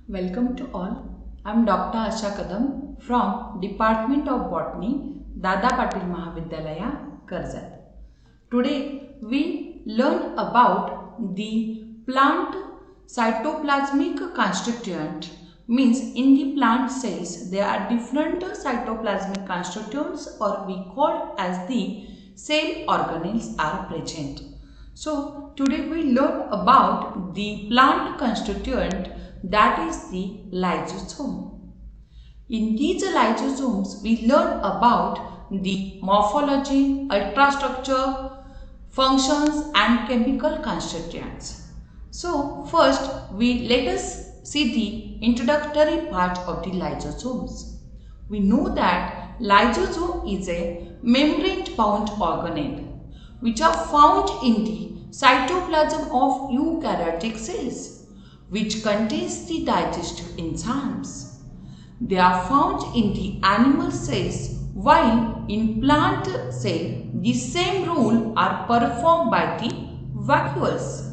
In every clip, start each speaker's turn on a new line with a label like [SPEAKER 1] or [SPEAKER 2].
[SPEAKER 1] Welcome to all. I am Dr. Asha Kadam from Department of Botany, Dada Patil Mahavidyalaya, Karzat. Today we learn about the plant cytoplasmic constituent. Means in the plant cells there are different cytoplasmic constituents, or we call as the cell organelles are present. So today we learn about the plant constituent, that is the lysosome. In these lysosomes we learn about the morphology, ultrastructure, functions and chemical constituents. So first let us see the introductory part of the lysosomes. We know that lysosome is a membrane-bound organelle which are found in the cytoplasm of eukaryotic cells, which contains the digestive enzymes. They are found in the animal cells, while in plant cell the same role are performed by the vacuoles.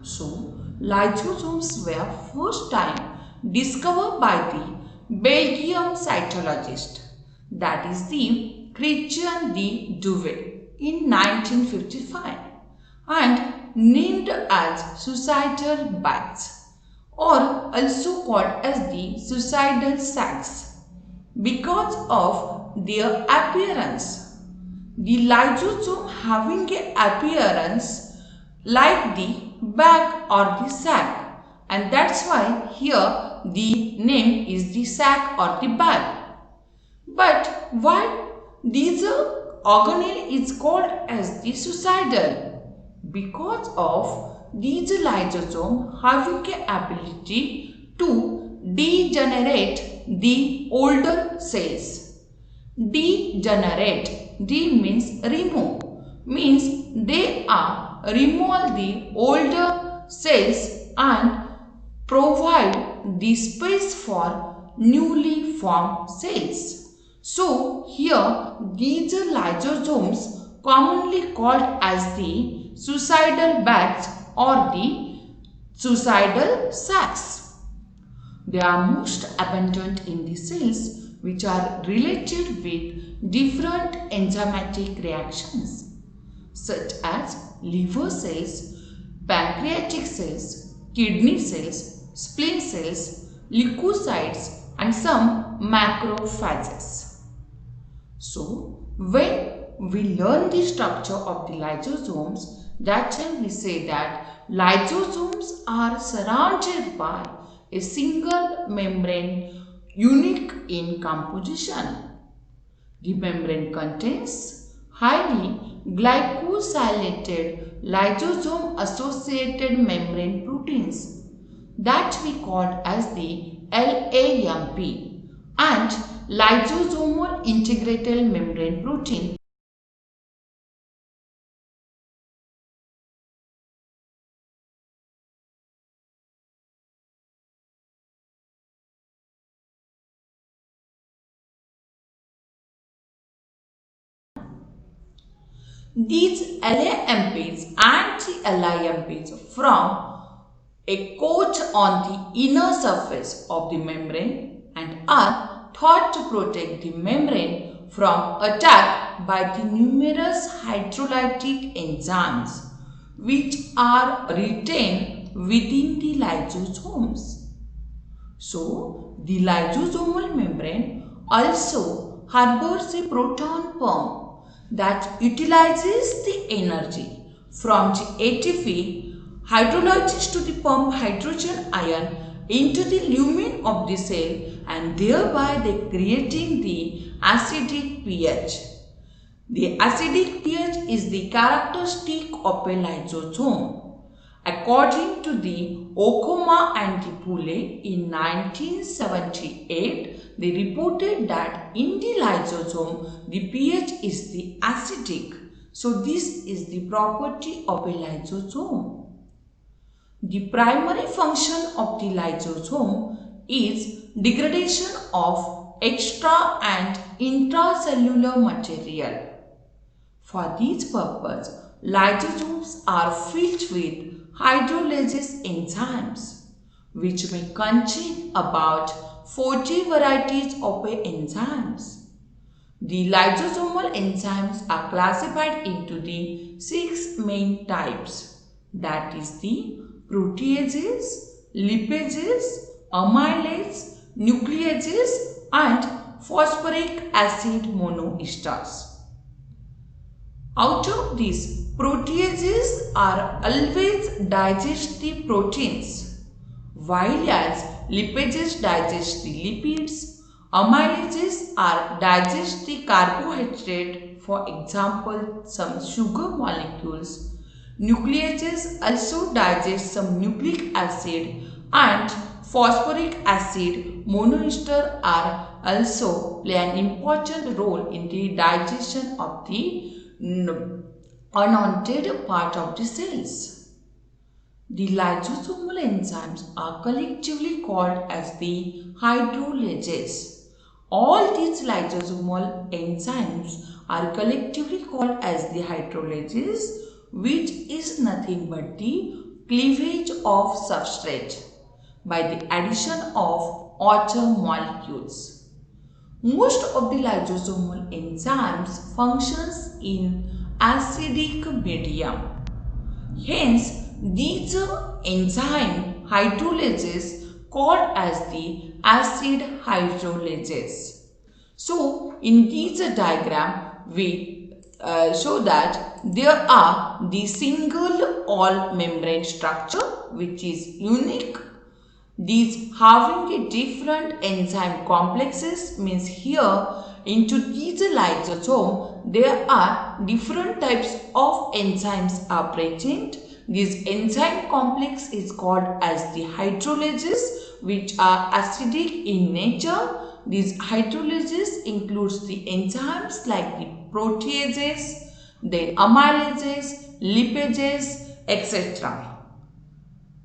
[SPEAKER 1] So, lysosomes were first time discovered by the Belgian cytologist, that is the Christian de Duve, in 1955 and named as suicidal bags, or also called as the suicidal sacs, because of their appearance. The lysosome having an appearance like the bag or the sac, and that's why here the name is the sac or the bag. But why these organelle is called as the suicidal? Because of these lysosome having the ability to degenerate the older cells. Degenerate, de means remove, means they are remove the older cells and provide the space for newly formed cells. So here these lysosomes commonly called as the suicidal bags or the suicidal sacs. They are most abundant in the cells which are related with different enzymatic reactions such as liver cells, pancreatic cells, kidney cells, spleen cells, leukocytes and some macrophages. So, when we learn the structure of the lysosomes, that time we say that lysosomes are surrounded by a single membrane unique in composition. The membrane contains highly glycosylated lysosome associated membrane proteins that we call as the LAMP and lysosomal integrated membrane protein. These LAMPs and the LIMPs form a coat on the inner surface of the membrane and are thought to protect the membrane from attack by the numerous hydrolytic enzymes which are retained within the lysosomes. So, the lysosomal membrane also harbors a proton pump that utilizes the energy from the ATP hydrolysis to the pump hydrogen ion into the lumen of the cell, and thereby they creating the acidic pH. The acidic pH is the characteristic of a lysosome. According to the Okoma and the Pule in 1978, they reported that in the lysosome, the pH is the acidic. So, this is the property of a lysosome. The primary function of the lysosome is degradation of extra and intracellular material. For this purpose, lysosomes are filled with hydrolysis enzymes which may contain about 40 varieties of enzymes. The lysosomal enzymes are classified into the 6 main types, that is the proteases, lipases, amylases, nucleases and phosphoric acid monoesters. Out of these, proteases are always digest the proteins, while as lipases digest the lipids. Amylases are digest the carbohydrate, for example, some sugar molecules. Nucleases also digest some nucleic acid, and phosphoric acid monoester are also play an important role in the digestion of the unwanted part of the cells. The lysosomal enzymes are collectively called as the hydrolases. All these lysosomal enzymes are collectively called as the hydrolases, which is nothing but the cleavage of substrate by the addition of other molecules. Most of the lysosomal enzymes functions in acidic medium. Hence, these enzyme hydrolases called as the acid hydrolases. So, in this diagram, we show that there are the single all membrane structure which is unique. These having a different enzyme complexes means here into these lysosome there are different types of enzymes are present. This enzyme complex is called as the hydrolases, which are acidic in nature. These hydrolases includes the enzymes like the proteases, then amylases, lipases, etc.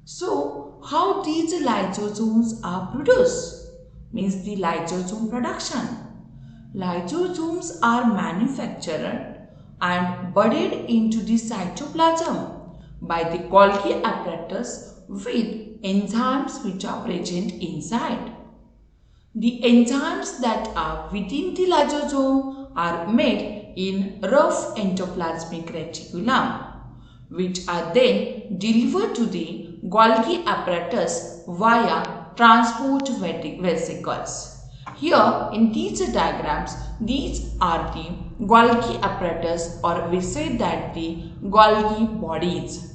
[SPEAKER 1] So, how these lysosomes are produced? Means the lysosome production. Lysosomes are manufactured and buried into the cytoplasm by the Golgi apparatus with enzymes which are present inside. The enzymes that are within the lysosome are made in rough endoplasmic reticulum, which are then delivered to the Golgi apparatus via transport vesicles. Here in these diagrams, these are the Golgi apparatus, or we say that the Golgi bodies.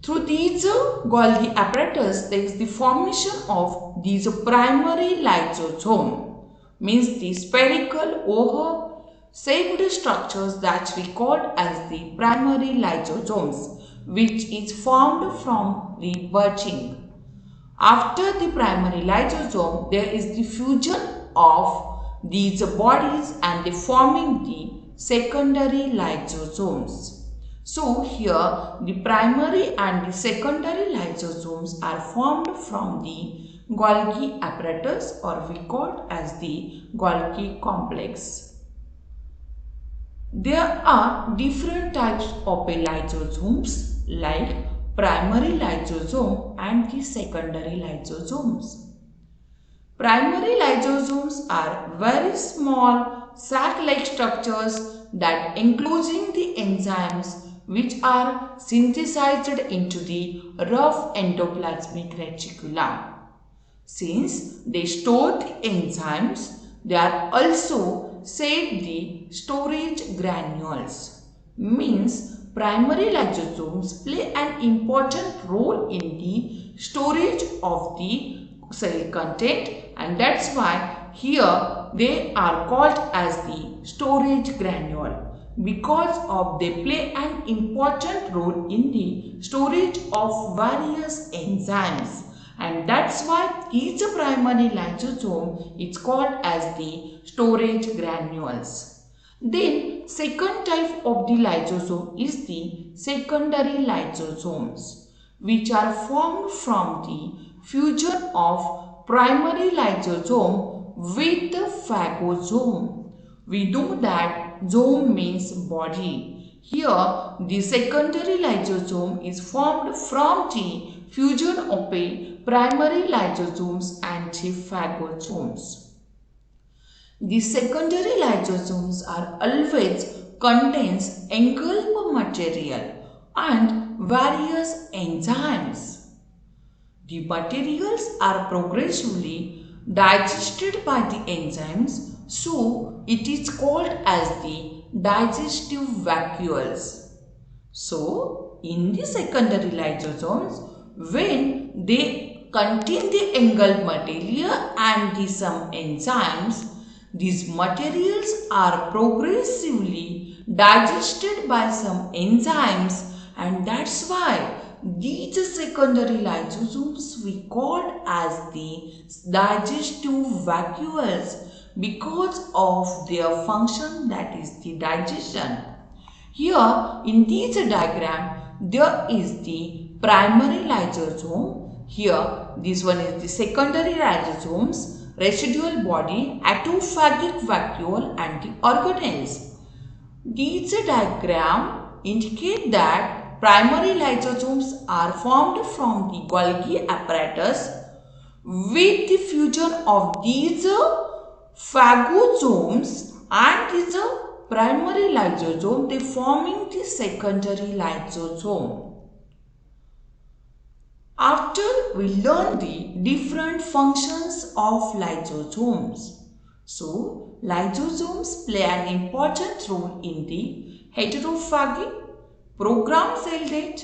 [SPEAKER 1] Through these Golgi apparatus, there is the formation of these primary lysosome, means the spherical oval shaped structures that we call as the primary lysosomes, which is formed from the bunching. After the primary lysosome, there is the fusion of these bodies and the forming the secondary lysosomes. So, here the primary and the secondary lysosomes are formed from the Golgi apparatus, or we call as the Golgi complex. There are different types of lysosomes like primary lysosome and the secondary lysosomes. Primary lysosomes are very small sac-like structures that enclosing the enzymes which are synthesized into the rough endoplasmic reticulum. Since they store the enzymes, they are also said the storage granules. Means primary lysosomes play an important role in the storage of the cell content, and that's why here they are called as the storage granule, because of they play an important role in the storage of various enzymes, and that's why each primary lysosome is called as the storage granules. Then second type of the lysosome is the secondary lysosomes, which are formed from the fusion of primary lysosome with the phagosome. We know that zome means body. Here the secondary lysosome is formed from the fusion of a primary lysosomes and the phagosomes. The secondary lysosomes are always contains engulfed material and various enzymes. The materials are progressively digested by the enzymes, so it is called as the digestive vacuoles. So, in the secondary lysosomes, when they contain the engulfed material and some enzymes, these materials are progressively digested by some enzymes, and that's why these secondary lysosomes we called as the digestive vacuoles because of their function, that is the digestion. Here in this diagram there is the primary lysosome. Here this one is the secondary lysosomes, residual body, autophagic vacuole and the organelles. These diagram indicate that primary lysosomes are formed from the Golgi apparatus with the fusion of these phagosomes and these primary lysosome, they forming the secondary lysosome. After we learn the different functions of lysosomes. So, lysosomes play an important role in the heterophagy, programmed cell death,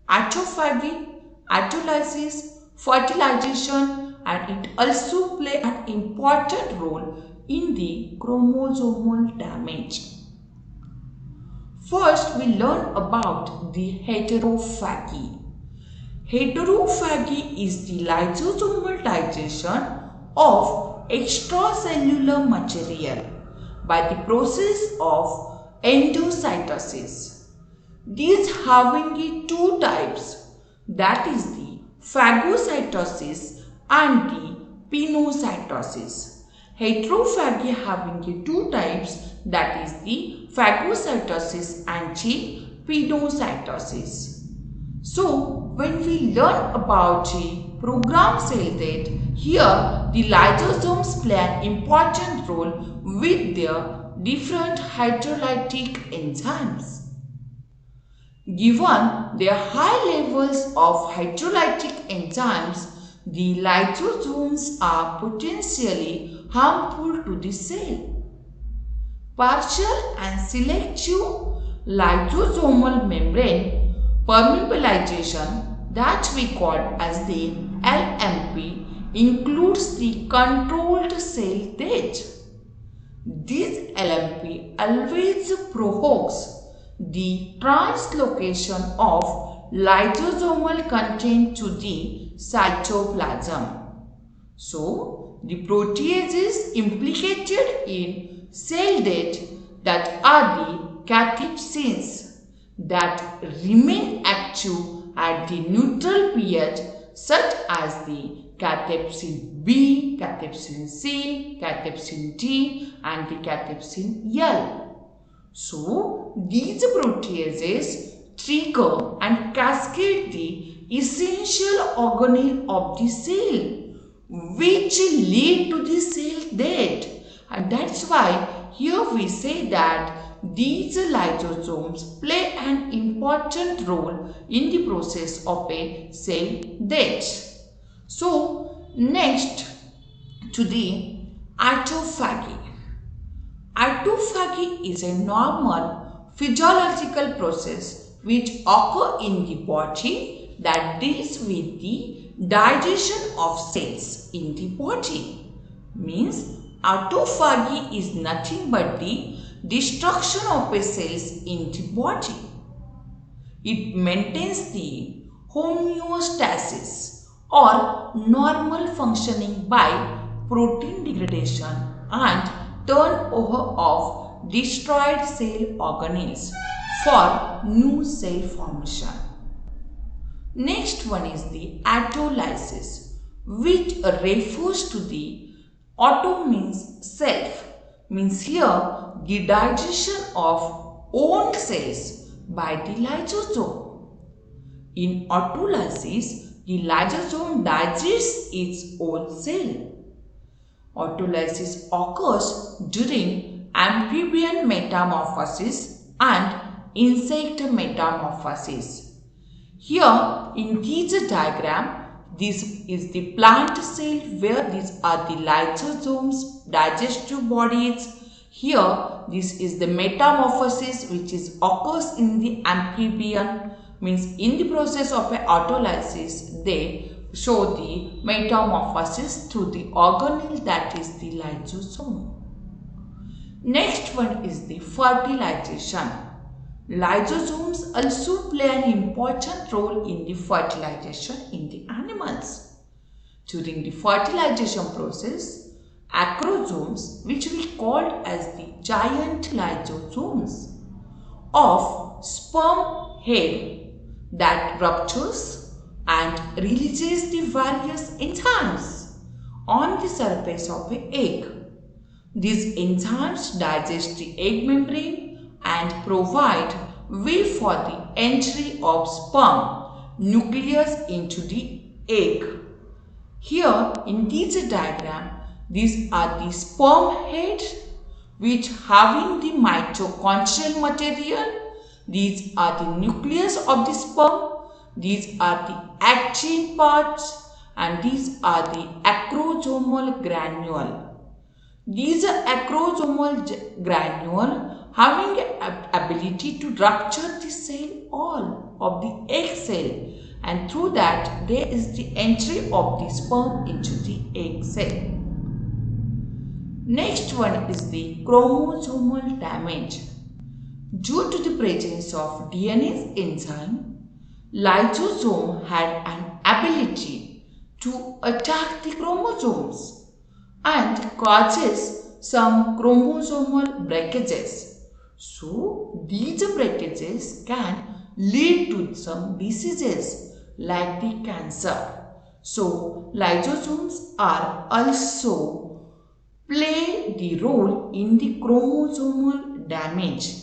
[SPEAKER 1] autophagy, autolysis, fertilization, and it also play an important role in the chromosomal damage. First, we learn about the heterophagy. Heterophagy is the lysosomal digestion of extracellular material by the process of endocytosis. These having two types, that is the phagocytosis and the pinocytosis. Heterophagy having two types, that is the phagocytosis and the pinocytosis. So, when we learn about the programmed cell death, here the lysosomes play an important role with their different hydrolytic enzymes. Given their high levels of hydrolytic enzymes, the lysosomes are potentially harmful to the cell. Partial and selective lysosomal membrane permeabilization, that we call as the LMP, includes the controlled cell death. This LMP always provokes the translocation of lysosomal content to the cytoplasm. So, the proteases implicated in cell death, that are the cathepsins, that remain active at the neutral pH, such as the cathepsin B, cathepsin C, cathepsin D and the cathepsin L. So, these proteases trigger and cascade the essential organelle of the cell, which lead to the cell death, and that's why here we say that these lysosomes play an important role in the process of a cell death. So, next to the autophagy. Autophagy is a normal physiological process which occur in the body that deals with the digestion of cells in the body. Means autophagy is nothing but the destruction of cells in the body. It maintains the homeostasis or normal functioning by protein degradation and turnover of destroyed cell organelles for new cell formation. Next one is the autolysis, which refers to the auto means self, means here the digestion of own cells by the lysosome. In autolysis, the lysosome digests its own cell. Autolysis occurs during amphibian metamorphosis and insect metamorphosis. Here in this diagram, this is the plant cell where these are the lysosomes, digestive bodies. Here this is the metamorphosis which is occurs in the amphibian, means in the process of autolysis they show the metamorphosis through the organelle, that is the lysosome. Next one is the fertilization. Lysosomes also play an important role in the fertilization in the animals. During the fertilization process, acrosomes, which we called as the giant lysosomes of sperm head that ruptures and releases the various enzymes on the surface of an egg. These enzymes digest the egg membrane and provide way for the entry of sperm nucleus into the egg. Here in this diagram, these are the sperm heads which having the mitochondrial material. These are the nucleus of the sperm. These are the actin parts and these are the acrosomal granule. These are acrosomal granule having ability to rupture the cell wall of the egg cell, and through that there is the entry of the sperm into the egg cell. Next one is the chromosomal damage. Due to the presence of DNA enzyme, lysosome had an ability to attack the chromosomes and causes some chromosomal breakages. So, these breakages can lead to some diseases like the cancer. So, lysosomes are also play the role in the chromosomal damage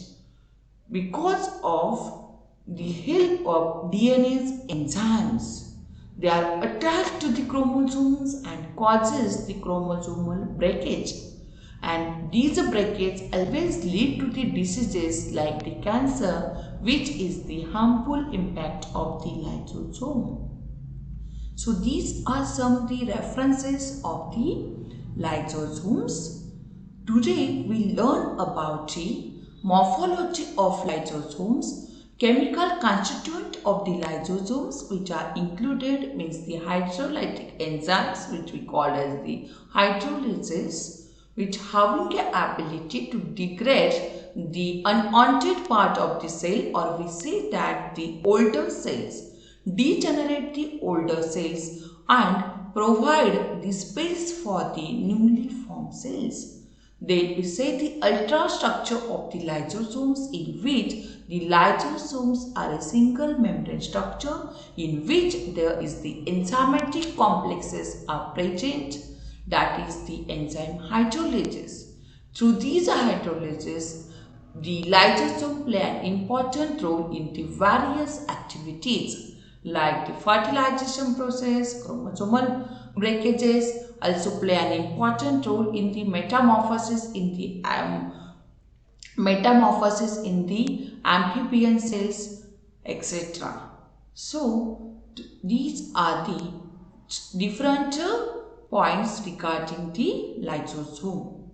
[SPEAKER 1] because of the help of DNA's enzymes. They are attached to the chromosomes and causes the chromosomal breakage. And these breakages always lead to the diseases like the cancer, which is the harmful impact of the lysosome. So these are some of the references of the lysosomes. Today we learn about the morphology of lysosomes, chemical constituent of the lysosomes which are included means the hydrolytic enzymes which we call as the hydrolysis, which having the ability to degrade the unwanted part of the cell, or we say that the older cells, degenerate the older cells and provide the space for the newly formed cells. Then we say the ultrastructure of the lysosomes, in which the lysosomes are a single membrane structure in which there is the enzymatic complexes are present, that is the enzyme hydrolysis. Through these hydrolysis, the lysosome play an important role in the various activities like the fertilization process, chromosomal breakages, also play an important role in the metamorphosis in the amphibian cells, etc. So these are the different points regarding the lysosome.